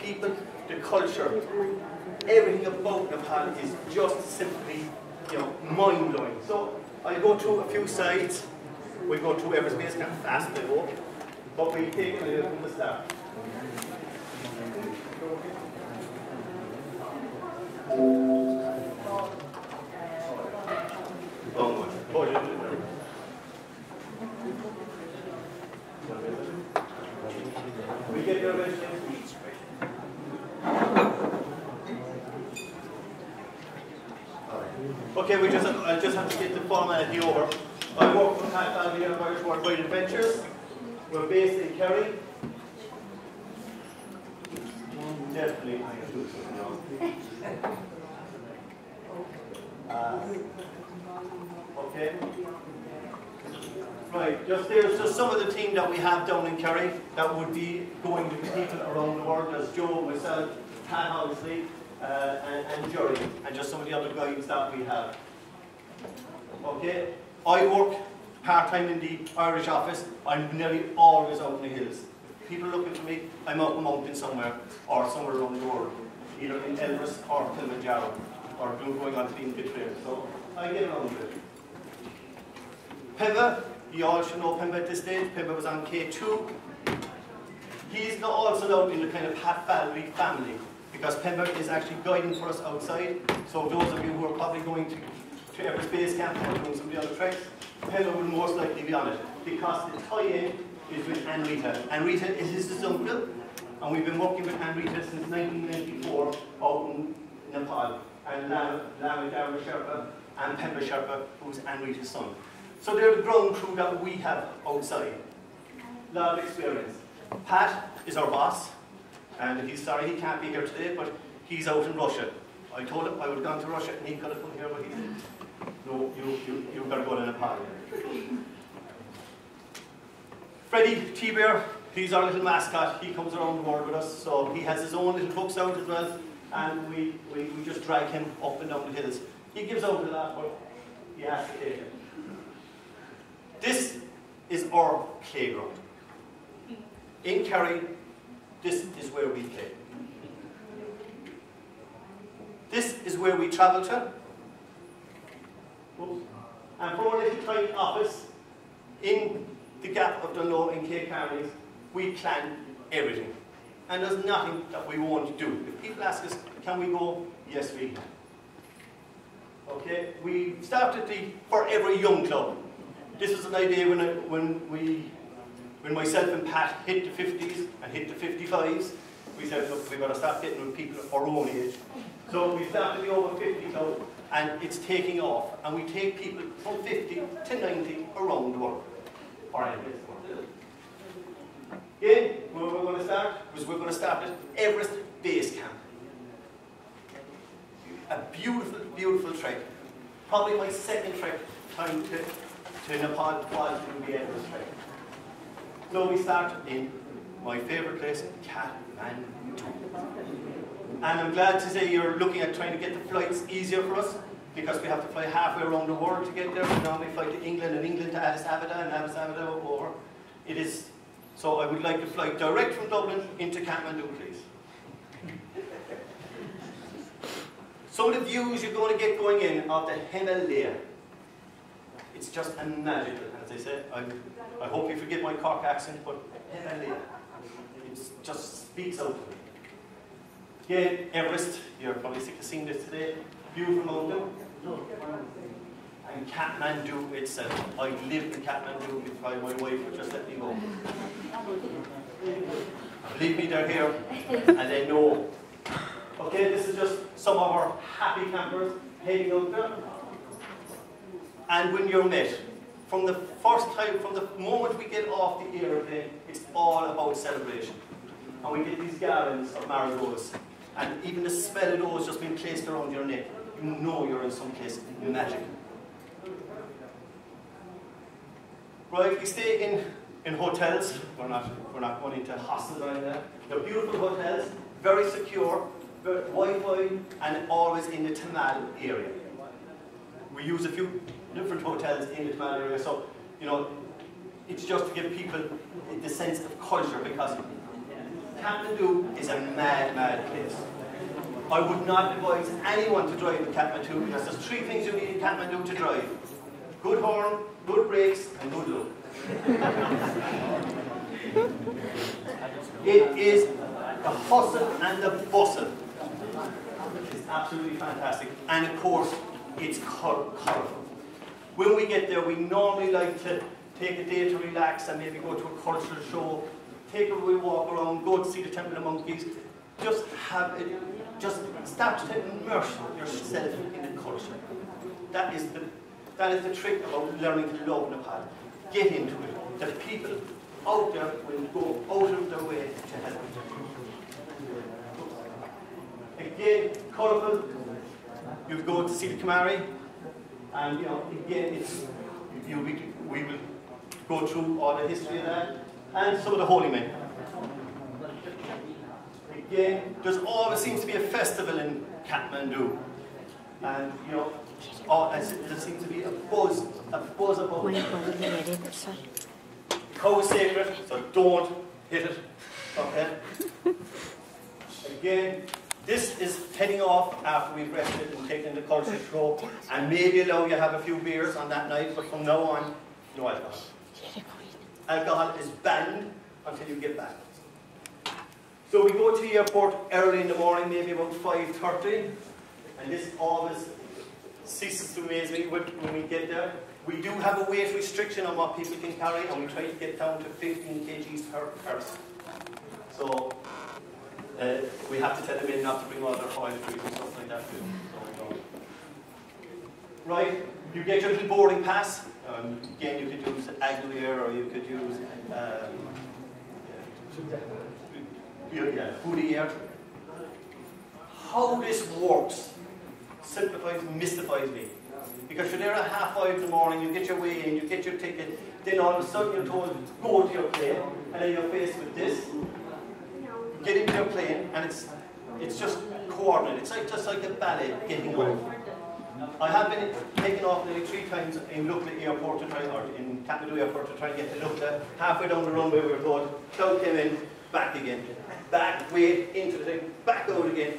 people, the culture, everything about Nepal is just simply, you know, mind-blowing. So I'll go through a few slides. We'll go through every space camp fast, I hope, but we'll take a little from the start. We get your question. Okay, I just have to get the formality over. I work for Pat here at Irish Worldwide Adventures. We're based in Kerry. Definitely. Okay. Right, there's just some of the team that we have down in Kerry that would be going to people around the world. There's Joe, myself, Pat obviously, and Jerry, and just some of the other guides that we have. Okay, I work part-time in the Irish office. I'm nearly always out in the hills. If people are looking for me, I'm out in the mountain somewhere, or somewhere around the world, either in Elbrus or Kilimanjaro, or going on to the in-between. So I get around with it. Pemba, you all should know Pemba at this stage. Pemba was on K2. He's also out in the kind of Pat Valley family, because Pemba is actually guiding for us outside. So those of you who are probably going to every space camp or doing some of the other treks, Pemba will most likely be on it, because the tie-in is with Anrita. Anrita is his uncle, and we've been working with Anrita since 1994 out in Nepal, and Lama Dharma Sherpa and Pemba Sherpa, who's Anrita's son. So they're the ground crew that we have outside. A lot of experience. Pat is our boss, and he's sorry he can't be here today, but he's out in Russia. I told him I would have gone to Russia and he could have come here, but he said, no, you've got to go to Nepal. Freddie T-Bear, he's our little mascot. He comes around the world with us, so he has his own little books out as well, and we just drag him up and down the hills. He gives out a lot, but he has to take it. This is our playground. In Kerry, this is where we play. This is where we travel to. Oops. And from our little tiny office in the Gap of Dunlow in Cape Carneys, we plan everything. And there's nothing that we won't do. If people ask us, can we go? Yes, we can. Okay, we started the Forever Young Club. This was an idea when myself and Pat hit the 50s and hit the 55s. We said, look, we've got to start getting with people our own age. So we started the over 50 club, and it's taking off. And we take people from 50 to 90 around the world. Or any place in the world. Again, where we're going to start was we're going to start at Everest Base Camp. A beautiful, beautiful trek. Probably my second trek time to Nepal was doing the Everest trek. So we start in my favourite place, Kathmandu. And I'm glad to say you're looking at trying to get the flights easier for us, because we have to fly halfway around the world to get there. We normally fly to England, and England to Addis Ababa, and Addis Ababa over. It is, so I would like to fly direct from Dublin into Kathmandu, please. Some of the views you're going to get going in of the Himalaya. It's just a magical, as I said. I hope you forget my Cork accent, but Himalaya. It just speaks out to me. Again, Everest, you're probably sick of seeing this today. Beautiful mountain. And Kathmandu itself. I lived in Kathmandu if my wife would just let me go. Believe me, they're here, and they know. Okay, this is just some of our happy campers heading out there. And when you're met, from the first time, from the moment we get off the aeroplane, it's all about celebration. And we get these garlands of marigolds. And even the smell of those just being placed around your neck, you know you're in some place magical. Right, we stay in hotels. We're not going into hostels or anything. They're beautiful hotels, very secure, Wi-Fi, and always in the Tamil area. We use a few different hotels in the Tamil area, so you know, it's just to give people the sense of culture, because Kathmandu is a mad, mad place. I would not advise anyone to drive in Kathmandu because there's 3 things you need in Kathmandu to drive. Good horn, good brakes, and good look. It is the hustle and the bustle. It's absolutely fantastic. And of course, it's colourful. When we get there, we normally like to take a day to relax and maybe go to a cultural show, take a wee walk around, go to see the Temple of Monkeys, just have it, just start to immerse yourself in the culture. That is the trick about learning to love Nepal. Get into it. The people out there will go out of their way to help you. Again, colourful. You go to see the Kamari, and you know, again, we will go through all the history of that, and some of the holy men. Again, there's always seems to be a festival in Kathmandu, and you know, there seems to be a buzz about it. Cow is sacred, so don't hit it. Okay. Again, this is heading off after we've rested and taken the culture show, and maybe allow you to have a few beers on that night, but from now on, no alcohol. Alcohol is banned until you get back. So we go to the airport early in the morning, maybe about 5:30, and this always ceases to amaze me when we get there. We do have a weight restriction on what people can carry, and we try to get down to 15 kgs per person. So we have to tell them in not to bring all their oil free and stuff like that too. So, right, you get your little boarding pass. Again, you could use Aguilar, or you could use Foodie Air. How this works simplifies, mystifies me. Because you're there at 5:30 in the morning, you get your way in, you get your ticket, then all of a sudden you're told, go to your plane, and then you're faced with this. You get into your plane, and it's just coordinated. It's just like a ballet getting off. I have been taken off nearly 3 times in Lukla Airport to try, or in Kathmandu Airport to try and get to Lukla. Halfway down the runway we were told, cloud came in, back again. Back, wait, into the thing, back out again.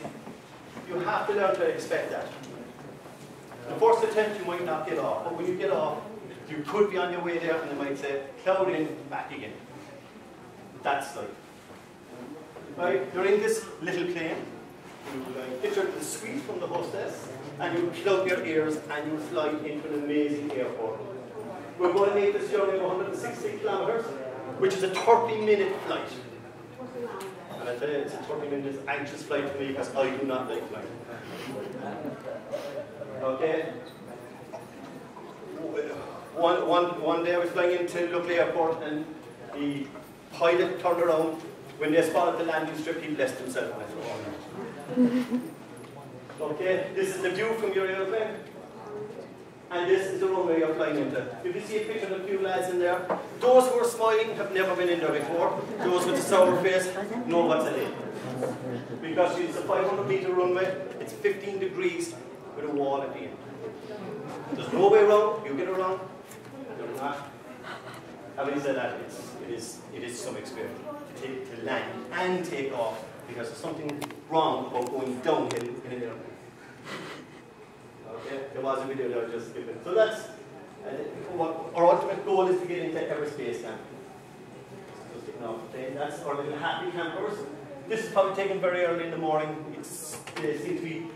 You have to learn to expect that. The first attempt you might not get off, but when you get off, you could be on your way there and they might say, cloud in, back again. That's life. Right, you're in this little plane, you get your suite from the hostess, and you plug your ears and you fly into an amazing airport. We're going to make this journey of 160 kilometers, which is a 30-minute flight. And I tell you, it's a 30-minute anxious flight for me because I do not like flying. Okay? One day I was flying into Lukla Airport and the pilot turned around. When they spotted the landing strip, he blessed himself. And I said, oh, okay, this is the view from your airplane. And this is the runway you're flying into. If you see a picture of a few lads in there, those who are smiling have never been in there before. Those with a sour face know what's in it. Because it's a 500-meter runway, it's 15 degrees with a wall at the end. There's no way around, you get around, you're not. Having said that, it is some experience to land and take off because there's something wrong about going downhill in an airplane. Okay, there was a video that I just skipped it. So that's our ultimate goal is to get into every space camp. So sticking off the plane. That's our little happy campers. This is probably taken very early in the morning. They seem to be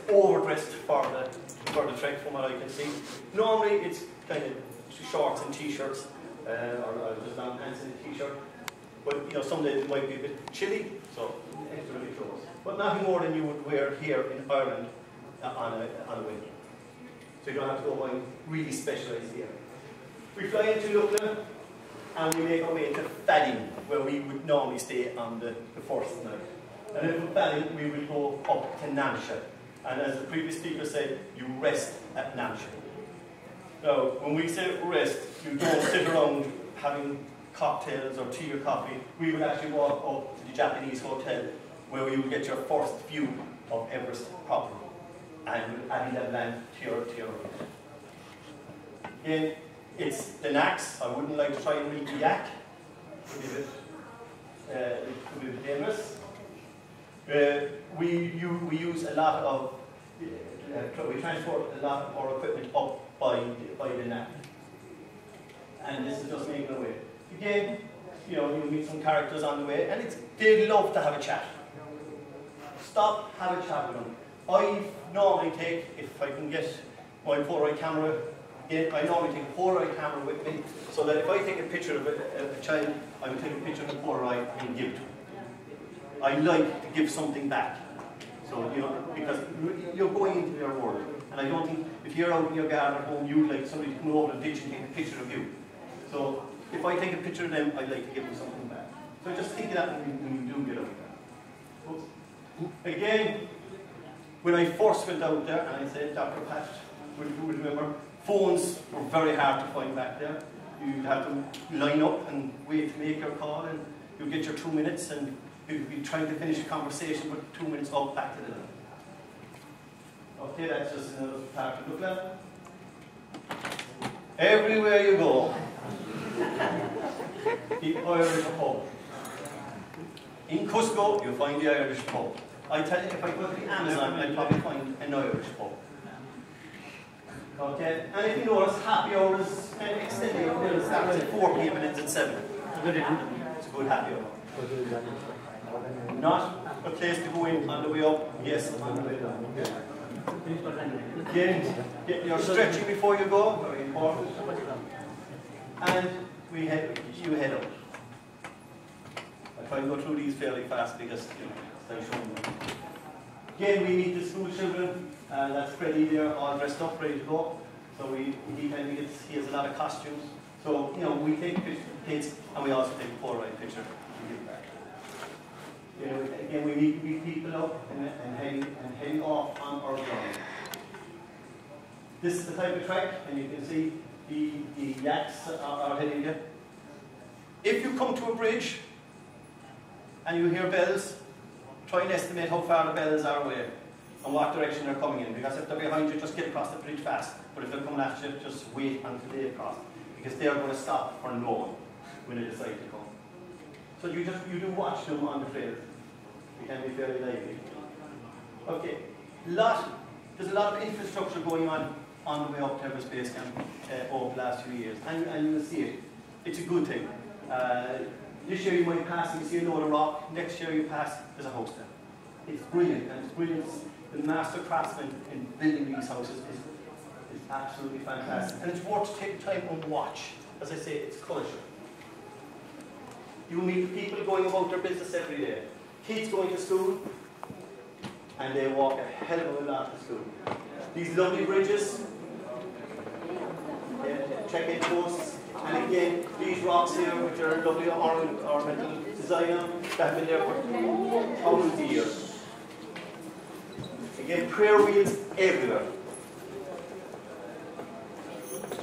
overdressed for the trek from what I can see. Normally it's kind of shorts and t-shirts, or just long pants and a t-shirt. But you know, some days it might be a bit chilly, so extra big clothes. But nothing more than you would wear here in Ireland on a winter. So you don't have to go buying really specialised gear. We fly into Lukla and we make our way to Fading, where we would normally stay on the first night. And then from Fading we would go up to Namche. And as the previous speaker said, you rest at Namche. Now, when we say rest, you don't sit around having cocktails or tea or coffee. We would actually walk up to the Japanese hotel where you would get your first view of Everest proper. And adding that land to your right. Again, it's the knacks. I wouldn't like to try and read the yak. it could be dangerous. We use a lot of, we transport a lot of our equipment up by the nap. And this is just making our way. Again, you know, you meet some characters on the way, and they love to have a chat. Stop, have a chat with them. I normally take, if I can get my Polaroid camera in, I normally take a Polaroid camera with me, so that if I take a picture of a child, I will take a picture of the Polaroid and give it to them. I like to give something back. So, you know, because you're going into their world. And I don't think, if you're out in your garden at home, you'd like somebody to come over the ditch and take a picture of you. So, if I take a picture of them, I'd like to give them something back. So just think of that when you do get out there. Again, when I first went out there, and I said, Dr. Patch, would you remember, phones were very hard to find back there. You'd have to line up and wait to make your call, and you'd get your 2 minutes, and you'd be trying to finish a conversation with 2 minutes up back to the line. Okay, that's just another part to look at. Everywhere you go, the Irish pub. In Cusco, you'll find the Irish pub. I tell you, if I go to the Amazon, I'll probably find an Irish pub. Okay, and if you notice, happy hours and extended hours starts at 4 p.m. and ends at 7. It's a good happy hour. Not a place to go in on the way up, yes, on the way down. Again, get your stretching before you go, very important. And you head out. I try and go through these fairly fast because, you know, they're showing them. Again, we meet the school children. That's Freddie there, all dressed up, ready to go. So he has a lot of costumes. So, you know, we take pictures of kids, and we also take a Polaroid picture and give it back. You know, again, we meet people up and heading off on our ground. This is the type of track, and you can see the yaks are heading there. If you come to a bridge and you hear bells, try and estimate how far the bells are away and what direction they're coming in. Because if they're behind you, just get across the bridge fast. But if they're coming after you, just wait until they cross. Because they're going to stop for no one when they decide to come. So you do watch them on the trails. It can be fairly lively. Okay, there's a lot of infrastructure going on the way up to Everest Base Camp over the last few years, and you will see it. It's a good thing. This year you might pass and you see a load of rock. Next year you pass, there's a house there. It's brilliant, and it's brilliant. The master craftsman in building these houses is absolutely fantastic, and it's worth taking time and watch. As I say, it's culture. You meet people going about their business every day. Kids going to school, and they walk a hell of a lot to school. These lovely bridges, check-in posts, and again, these rocks here, which are lovely ornamental design on, that have been there for thousands of years. Again, prayer wheels everywhere.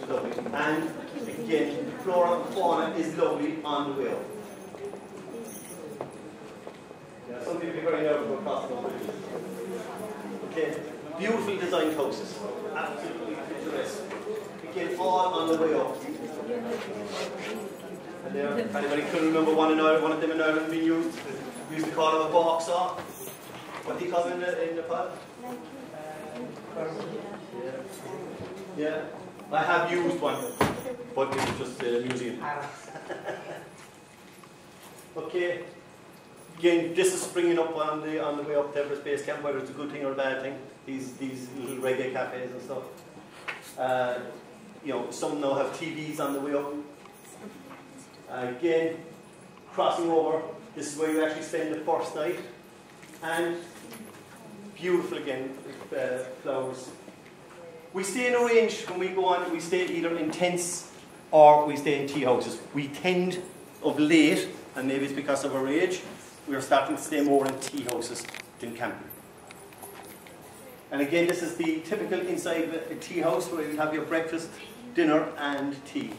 Lovely. And again, the flora and fauna is lovely on the way up. Yeah, some people are very nervous about crossing those bridges. Okay, beautiful designed houses, absolutely picturesque. Again, all on the way up. And there, if anybody can remember one of them in Ireland being used, we used to call them a box saw. What do you call them in Nepal? Yeah, I have used one, but it was just a museum. Okay. Again, this is springing up on the way up to Everest Base Camp, whether it's a good thing or a bad thing. These little reggae cafes and stuff. You know, some now have TVs on the way up. Again, crossing over. This is where you actually spend the first night, and beautiful again, flowers. We stay in a range when we go on. We stay either in tents or we stay in tea houses. We tend, of late, and maybe it's because of our age, we are starting to stay more in tea houses than camping. And again, this is the typical inside a tea house where you have your breakfast, dinner and tea.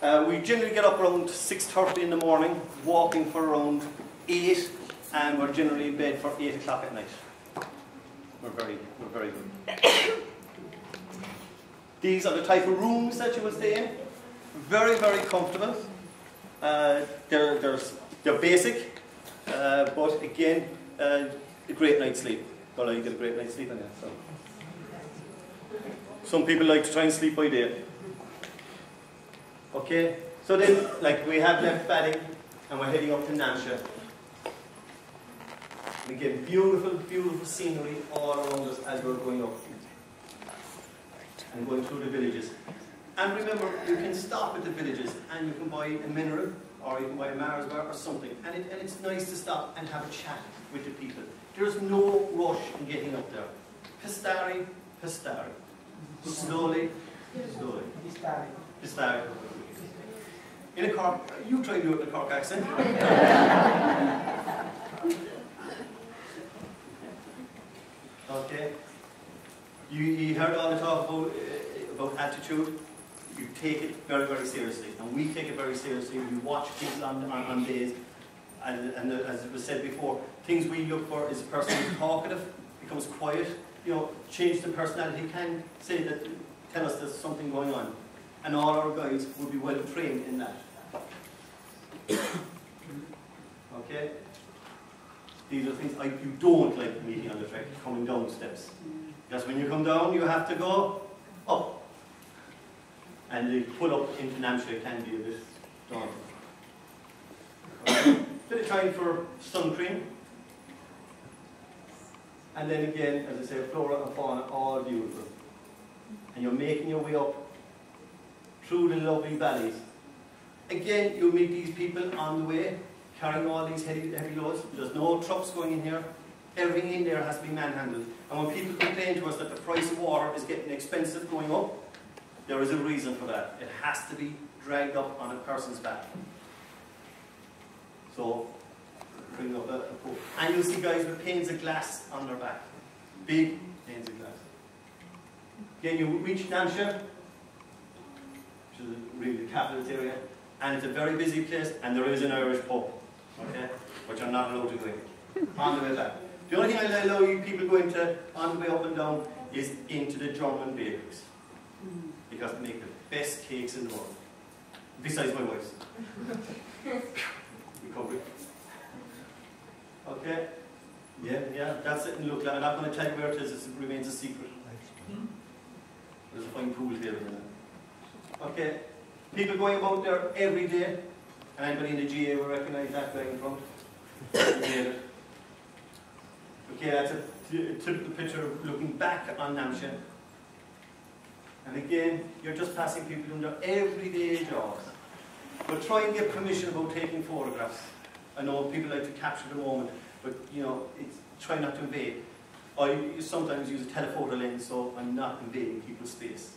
We generally get up around 6:30 in the morning, walking for around 8, and we're generally in bed for 8 o'clock at night. We're very good. These are the type of rooms that you will stay in. Very, very comfortable. There's They're basic, but again, a great night's sleep. Well, you get a great night's sleep in it. So. Some people like to try and sleep by day. Okay, so then, like, we have left Batting and we're heading up to Nansha. We get beautiful, beautiful scenery all around us as we're going up and going through the villages. And remember, you can stop at the villages and you can buy a mineral or you can buy a Mars bar or something. And it's nice to stop and have a chat with the people. There's no rush in getting up there. Pistari, pistari. Slowly, slowly. Pistari. In a Cork, you try to do it in a Cork accent. Okay. You heard all the talk about attitude. You take it very, very seriously. And we take it very seriously. We watch people on days. And as it was said before, things we look for is a person who's talkative, becomes quiet, you know, change the personality, can say that, tell us there's something going on. And all our guides will be well trained in that. Okay? These are things you don't like meeting on the trek, coming down steps. Because when you come down, you have to go up. And the pull up into Nansha can be a bit daunting. Okay. Bit of time for sun cream. And then again, as I say, flora and fauna, all beautiful. And you're making your way up through the lovely valleys. Again, you'll meet these people on the way, carrying all these heavy loads. There's no trucks going in here. Everything in there has to be manhandled. And when people complain to us that the price of water is getting expensive going up, there is a reason for that. It has to be dragged up on a person's back. So, bring up a pole. And you'll see guys with panes of glass on their back. Big panes of glass. Again, you reach Nansha, which is really the capital area, and it's a very busy place, and there is an Irish pub, okay, which I'm not allowed to go in. On the way back. The only thing I allow you people go into on the way up and down is into the German bakeries. Because they make the best cakes in the world. Besides my wife's. Recovery. Okay? Yeah, that's it. And look, I'm not going to tell you where it is, it remains a secret. There's a fine pool table in it. Okay? People going about there every day, and anybody in the GA will recognise that guy in front. Okay, that's a typical picture of looking back on Nansha. And again, you're just passing people doing their everyday jobs. But try and get permission about taking photographs. I know people like to capture the moment, but you know, try not to invade. I sometimes use a telephoto lens, so I'm not invading people's space.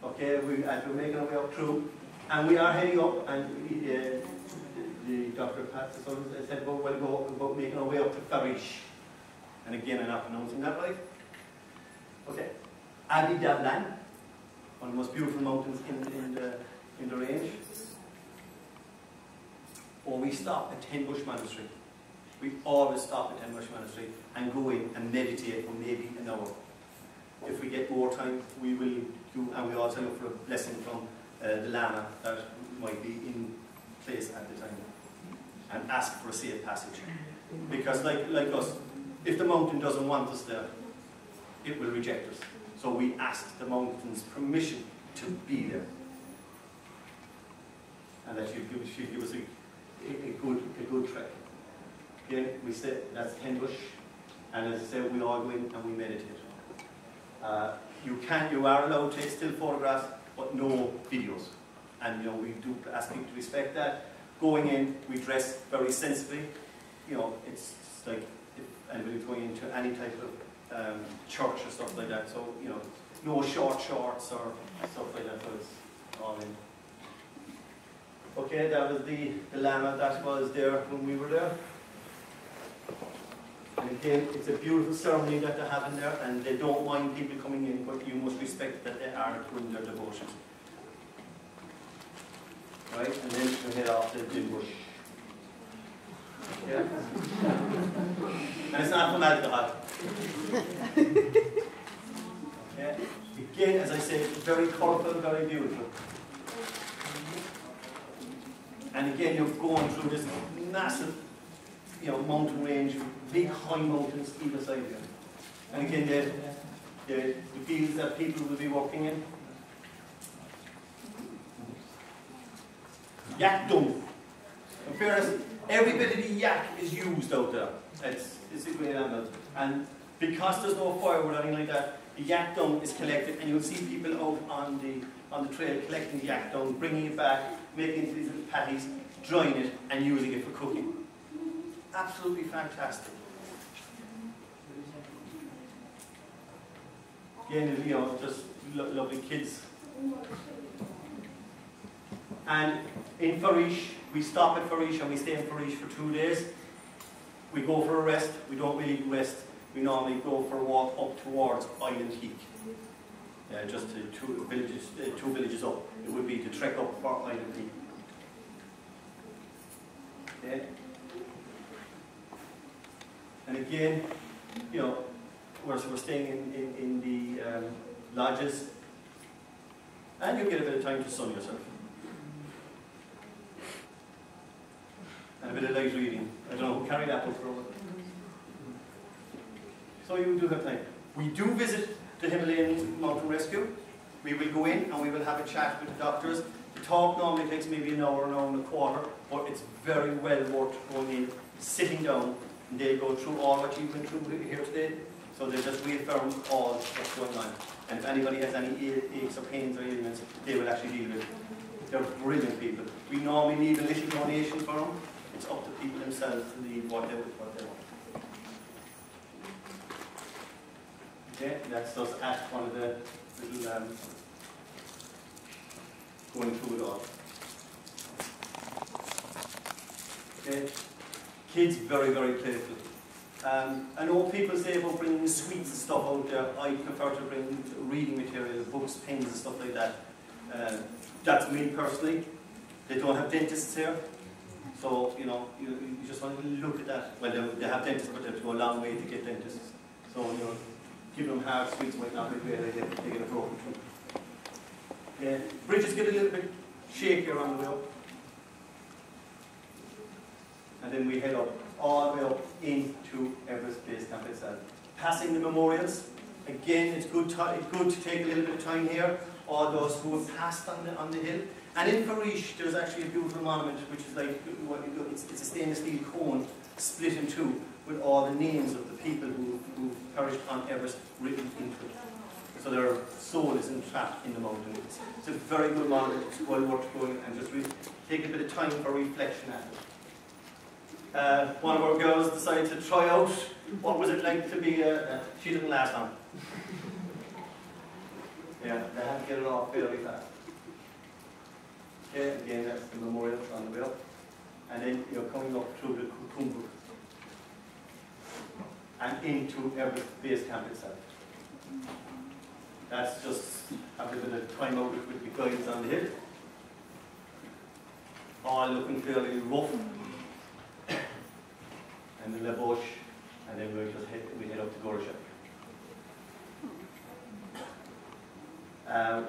Okay, we're making our way up through, and we are heading up, and the Dr. Pat said about making our way up to Farish. And again, I'm not pronouncing that right. Okay, Adi Dablan, one of the most beautiful mountains in the range. Or we stop at Ten Bush Monastery. We always stop at Ten Bush Monastery and go in and meditate for maybe an hour. If we get more time, we will do, and we also look for a blessing from the Lama that might be in place at the time, and ask for a safe passage. Because like us, if the mountain doesn't want us there, it will reject us. So we ask the mountain's permission to be there. And that should give us a good trek. Again, we say that's Ten Bush, and as I say, we all go in and we meditate. You are allowed to take still photographs, but no videos. And you know, we do ask people to respect that. Going in, we dress very sensibly. You know, it's like if anybody's going into any type of church or stuff like that. So, you know, no short shorts or stuff like that, but it's all in. Okay, that was the Lama that was there when we were there. And again, it's a beautiful ceremony that they have in there, and they don't mind people coming in, but you must respect that they are doing their devotions. Right, and then we head off to the bush. Yeah? And it's not from alcohol. Okay? Again, as I say, very colourful, very beautiful. And again, you're going through this massive, mountain range, big high mountains either side of you. And again, the fields that people will be working in. Yak dung. In fairness, every bit of the yak is used out there. It's a great animal. And because there's no firewood or anything like that, the yak dung is collected, and you'll see people out on the trail collecting the yak dung, bringing it back, making it into these little patties, drying it, and using it for cooking. Absolutely fantastic. Again, just lovely kids. And in Farish, we stop at Farish and we stay in Farish for 2 days. We go for a rest. We don't really rest. We normally go for a walk up towards Island Peak. Just to two villages up. It would be to trek up for Island Peak. Okay. And again, we're staying in the lodges, and you get a bit of time to sun yourself. And a bit of light reading. I don't know who carried that book for a while. So you do have time. We do visit the Himalayan Mountain Rescue. We will go in and we will have a chat with the doctors. The talk normally takes maybe an hour and a quarter, but it's very well worth going in, sitting down, and they go through all what you've been through here today. So they just reaffirm all what's going on. And if anybody has any aches or pains or ailments, they will actually deal with it. They're brilliant people. We normally leave a little donation for them. It's up to people themselves to leave what they want. Okay, that's just at one of the little going through it all. Okay, kids very, very playful. I know people say about bringing sweets and stuff out there. I prefer to bring reading material, books, pens and stuff like that. That's me personally. They don't have dentists here. So, you just want to look at that. Well, they have dentists, but they have to go a long way to get dentists. So, give them hard sweets might not be great. They get a broken tooth. Yeah. Bridges get a little bit shakier on the way up. And then we head up, all the way up into Everest Base Camp itself. Passing the memorials. Again, it's good to take a little bit of time here. All those who have passed on the hill. And in Farish, there's actually a beautiful monument, which is like, it's a stainless steel cone split in two with all the names of the people who perished on Everest written into it. So their soul is entrapped in the mountain. It's a very good monument. It's well worth going and just take a bit of time for reflection at it. One of our girls decided to try out what was it like to be she didn't last long. Yeah, they had to get it off fairly fast. Okay, again, that's the memorial on the way up. And then you're coming up through the Kukumbuk and into Everest Base Camp itself. That's just having a bit of time out with the guides on the hill. All looking fairly rough. And the Laboche, and then we head up to Gorshak.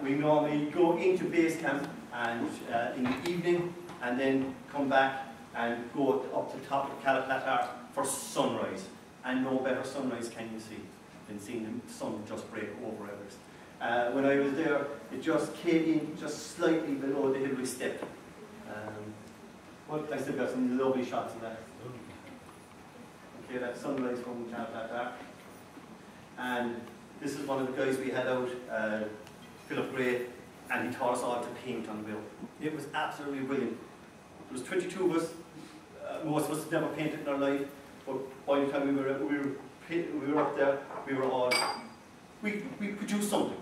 We normally go into base camp and in the evening, and then come back and go up to the top of Kalapatar for sunrise. And no better sunrise can you see than seeing the sun just break over Everest. When I was there, it just came in just slightly below the hill we stepped. But I still got some lovely shots of that. Okay, that's sunrise from Kalapatar. And this is one of the guys we had out, Philip Gray, and he taught us all to paint on the wheel. It was absolutely brilliant. There was 22 of us. Most of us had never painted in our life, but by the time we were up there, we produced something.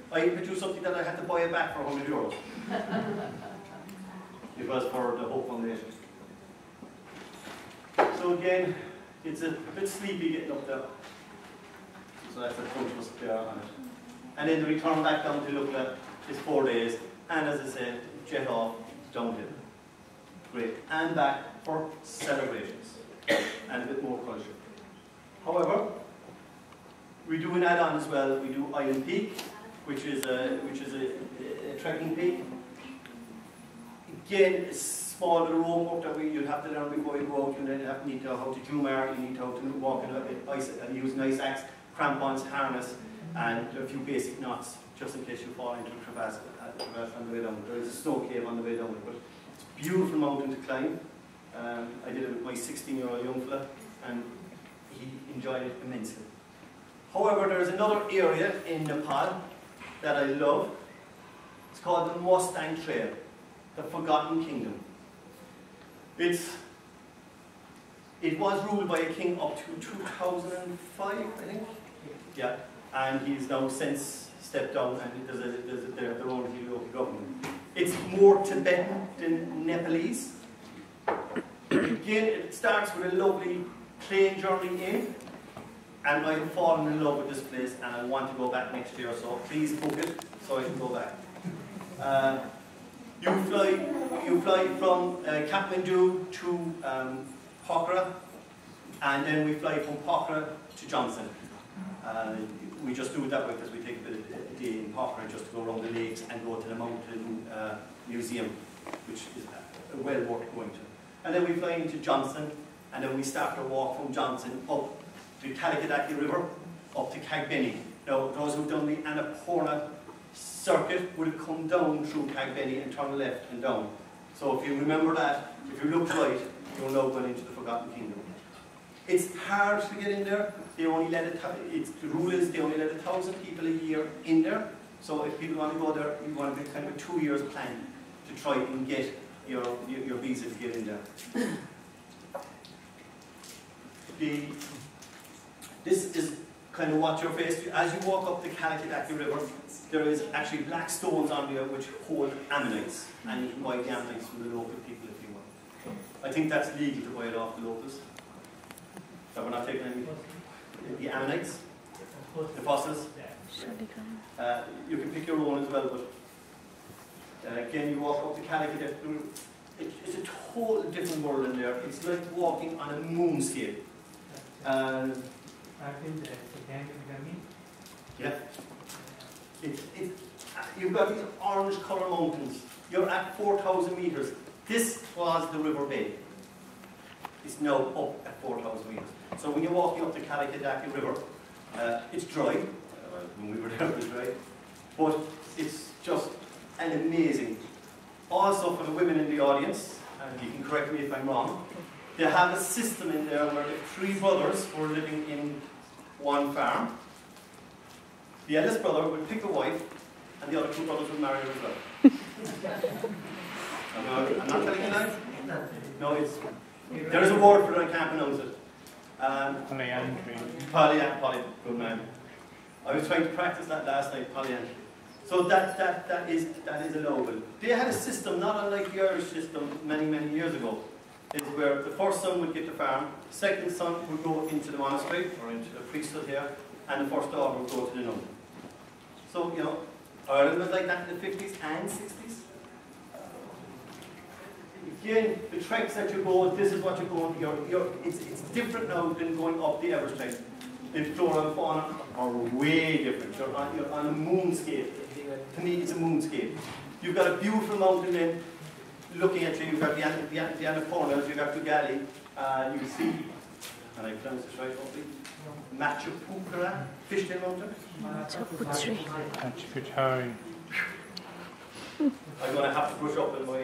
I produced something that I had to buy it back for €100. It was for the Hope Foundation. So again, it's a bit sleepy getting up there. So that's a bunch of us there on it. And then the return back down to Lukla is 4 days, and as I said, jet off downhill. Great. And back for celebrations and a bit more culture. However, we do an add-on as well. We do Island Peak, which is a trekking peak. Again, it's small bit of rope work that you'd have to learn before you go out. You then need to know how to jumar, you need how to walk and use an ice axe, crampons, harness, and a few basic knots, just in case you fall into a crevasse on the way down. There is a snow cave on the way down, but it's a beautiful mountain to climb. I did it with my 16-year-old young fella, and he enjoyed it immensely. However, there is another area in Nepal that I love. It's called the Mustang Trail, the Forgotten Kingdom. It was ruled by a king up to 2005, I think. Yeah, and he's now since stepped down, and there's their own local government. It's more Tibetan than Nepalese. Again, it starts with a lovely plane journey in, and I have fallen in love with this place, and I want to go back next year, so please book it so I can go back. You fly from Kathmandu to Pokhara, and then we fly from Pokhara to Johnson. We just do it that way because we take a day in Pokhara just to go around the lakes and go to the mountain museum, which is well worth going to. And then we fly into Johnson, and then we start our walk from Johnson up the Kalikadaki River, up to Kagbeni. Now, those who've done the Annapurna circuit would have come down through Kagbeni and turn left and down. So if you remember that, if you look right, you'll know going into the Forgotten Kingdom. It's hard to get in there. They only let the rule is they only let 1,000 people a year in there. So if people want to go there, you want to get kind of a 2 years plan to try and get your visa to get in there. This is kind of what you're faced with. As you walk up the Kalikadaki River, there is actually black stones on there which hold ammonites, and you can buy the ammonites from the local people if you want. I think that's legal to buy it off the locals. So we're not taking any. The ammonites, the fossils. You can pick your own as well, but again, you walk up the Kalikadaki River. It's a total different world in there. It's like walking on a moonscape. Yeah. You've got these orange colour mountains. You're at 4,000 metres. This was the river bed. It's now up at 4,000 metres. So when you're walking up the Kalikadaki River, it's dry. When we were there, it was dry. But it's just an amazing. Also for the women in the audience, and you can correct me if I'm wrong, they have a system in there where the 3 brothers were living in one farm. The eldest brother would pick a wife, and the other 2 brothers would marry her as well. I'm not telling you that. No, there is a word for it, I can't pronounce it. Polyandry, good man. I was trying to practice that last night, polyandry. So that is allowable. They had a system, not unlike the Irish system many years ago, is where the first son would get the farm, the second son would go into the monastery, or into the priesthood here, and the first daughter would go to the nun. So, you know, Ireland was like that in the 50s and 60s. Again, the treks that you go, this is what you go on. It's different now than going up the Everest trek. The flora and fauna are way different. You're on a moonscape. To me, it's a moonscape. You've got a beautiful mountain then looking at you. You've got the Annapurnas, you've got the Gali. You can see, and I pronounce this right, hopefully, Machapukara, Fishtail Mountain. I'm going to have to brush up in my...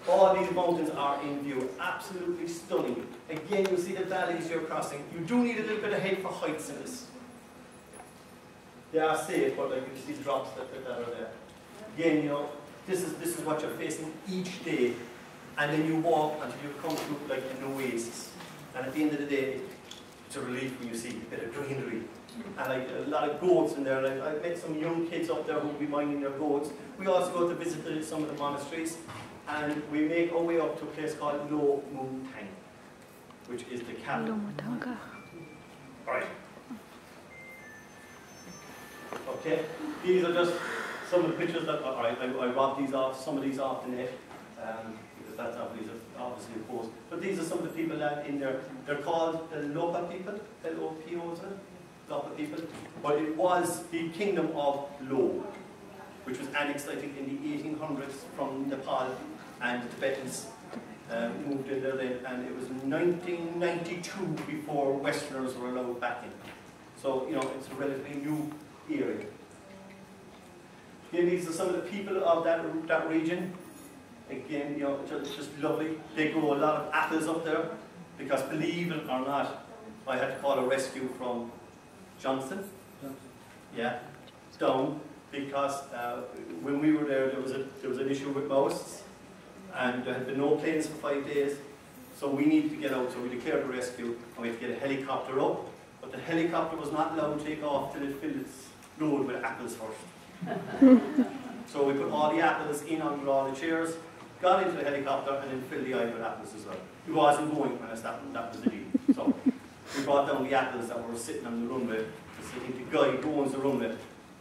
all these mountains are in view, absolutely stunning. Again, you see the valleys you're crossing. You do need a little bit of head for heights in this. They are safe, but like you see the drops that are there. Again, you know, this is what you're facing each day, and then you walk until you come to like an oasis. And at the end of the day, it's a relief when you see a bit of greenery. And like a lot of goats in there. Like, I met some young kids up there who will be minding their goats. We also go to visit some of the monasteries. And we make our way up to a place called Lo Mutang, which is the capital. Right. Okay. These are just some of the pictures that I robbed these off, some of these off the net, because that's obviously a post. But these are some of the people that in there. They're called the Lopa people, L-O-P-O, isn't it? Lopa people. But it was the kingdom of Lo, which was annexed, I think, in the 1800s from Nepal and the Tibetans moved in there then, and it was 1992 before Westerners were allowed back in. So, you know, it's a relatively new area. Again, these are some of the people of that region. Again, you know, it's just lovely. They grow a lot of apples up there, because believe it or not, I had to call a rescue from Johnson. Yeah, down, because when we were there, there was an issue with mouse, and there had been no planes for 5 days, so we needed to get out. So we declared a rescue, and we had to get a helicopter up. But the helicopter was not allowed to take off till it filled its load with apples first. So we put all the apples in under all the chairs, got into the helicopter, and then filled the aisle with apples as well. It wasn't going when I started, that was the deal. So we brought down the apples that were sitting on the runway. I think the guy who owns the runway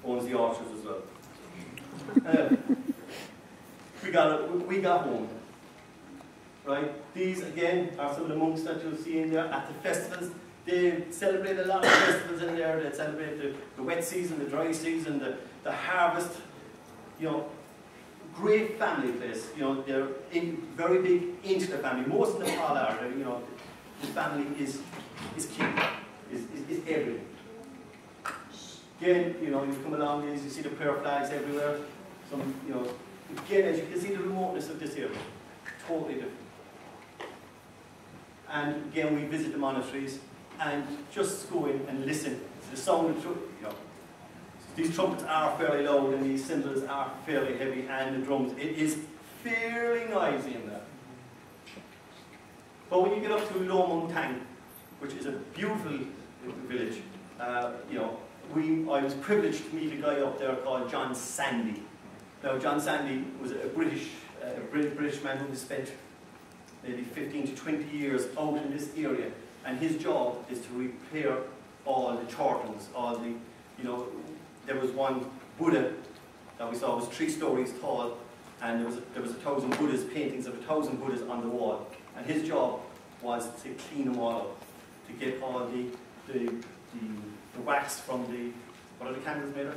owns the orchards as well. We got home. Right? These again are some of the monks that you'll see in there at the festivals. They celebrate a lot of festivals in there. They celebrate the wet season, the dry season, the harvest. You know, great family place. You know, they're very big into the family. Most of Nepal are. You know, the family is king, is everything. Again, you know, you come along these, you see the prayer flags everywhere. Some, you know, again, as you can see the remoteness of this area, totally different. And again, we visit the monasteries and just go in and listen to the sound of, you know, these trumpets are fairly loud and these cymbals are fairly heavy, and the drums, it is fairly noisy in there. But when you get up to Mountaineering, which is a beautiful village, you know, I was privileged to meet a guy up there called John Sandy. Now, John Sandy was a British man who spent maybe 15 to 20 years out in this area, and his job is to repair all the churtons, all the, you know, there was one Buddha that we saw was 3 stories tall, and there was 1,000 Buddhas, paintings of 1,000 Buddhas on the wall, and his job was to clean them all up, to get all the wax from the, what are the candles made of?